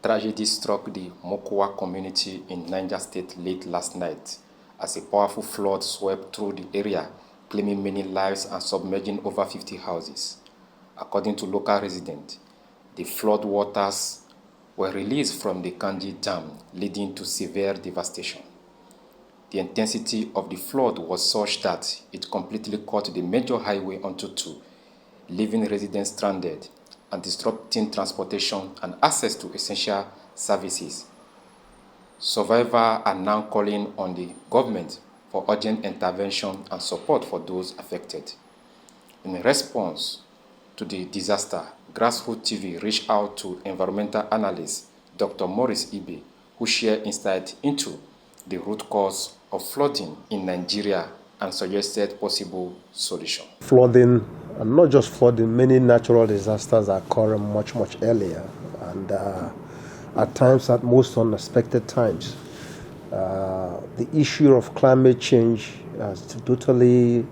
Tragedy struck the Mokwa community in Niger State late last night as a powerful flood swept through the area, claiming many lives and submerging over 50 houses. According to local residents, the flood waters were released from the Kanji Dam, leading to severe devastation. The intensity of the flood was such that it completely cut the major highway onto two, leaving residents stranded and disrupting transportation and access to essential services. Survivors are now calling on the government for urgent intervention and support for those affected. In response to the disaster, Grassroots TV reached out to environmental analyst Dr. Maurice Ibe, who shared insight into the root cause of flooding in Nigeria and suggested possible solutions. Flooding, and not just flooding, many natural disasters occur much earlier, and at times, at most unexpected times. The issue of climate change has totally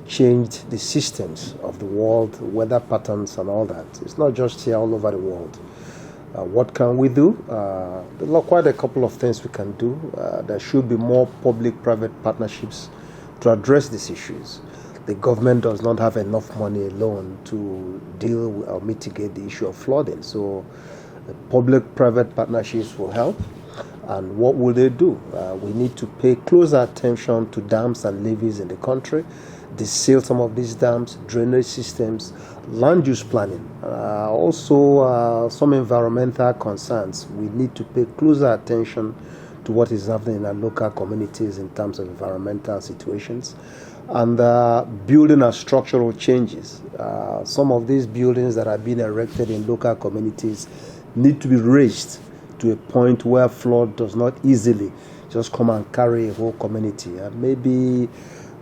changed the systems of the world, weather patterns and all that. It's not just here, all over the world. What can we do? There are quite a couple of things we can do. There should be more public-private partnerships to address these issues. The government does not have enough money alone to deal with or mitigate the issue of flooding. So public-private partnerships will help. And what will they do? We need to pay closer attention to dams and levees in the country, deseal some of these dams, drainage systems, land use planning. Also, some environmental concerns. We need to pay closer attention to what is happening in our local communities in terms of environmental situations, and building and structural changes. Some of these buildings that are being erected in local communities need to be raised to a point where flood does not easily just come and carry a whole community. And maybe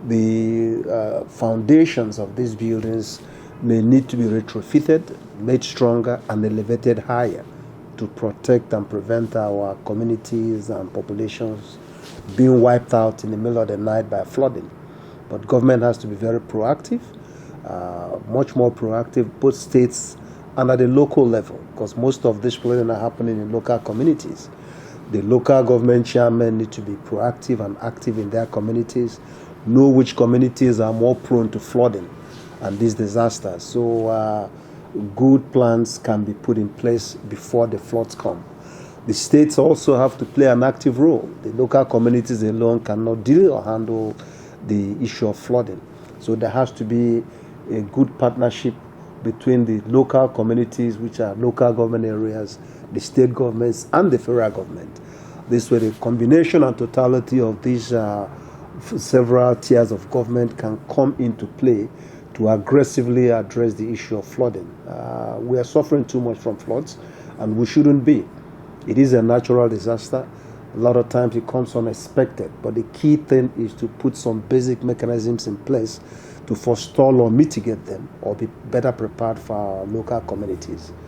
the foundations of these buildings may need to be retrofitted, made stronger and elevated higher to protect and prevent our communities and populations being wiped out in the middle of the night by flooding. But government has to be very proactive, much more proactive, both states and at the local level, because most of this flooding are happening in local communities. The local government chairmen need to be proactive and active in their communities, know which communities are more prone to flooding and these disasters. So good plans can be put in place before the floods come. The states also have to play an active role. The local communities alone cannot deal or handle the issue of flooding. So there has to be a good partnership between the local communities, which are local government areas, the state governments, and the federal government. This way, the combination and totality of these several tiers of government can come into play to aggressively address the issue of flooding. We are suffering too much from floods, and we shouldn't be. It is a natural disaster. A lot of times it comes unexpected, but the key thing is to put some basic mechanisms in place to forestall or mitigate them or be better prepared for our local communities.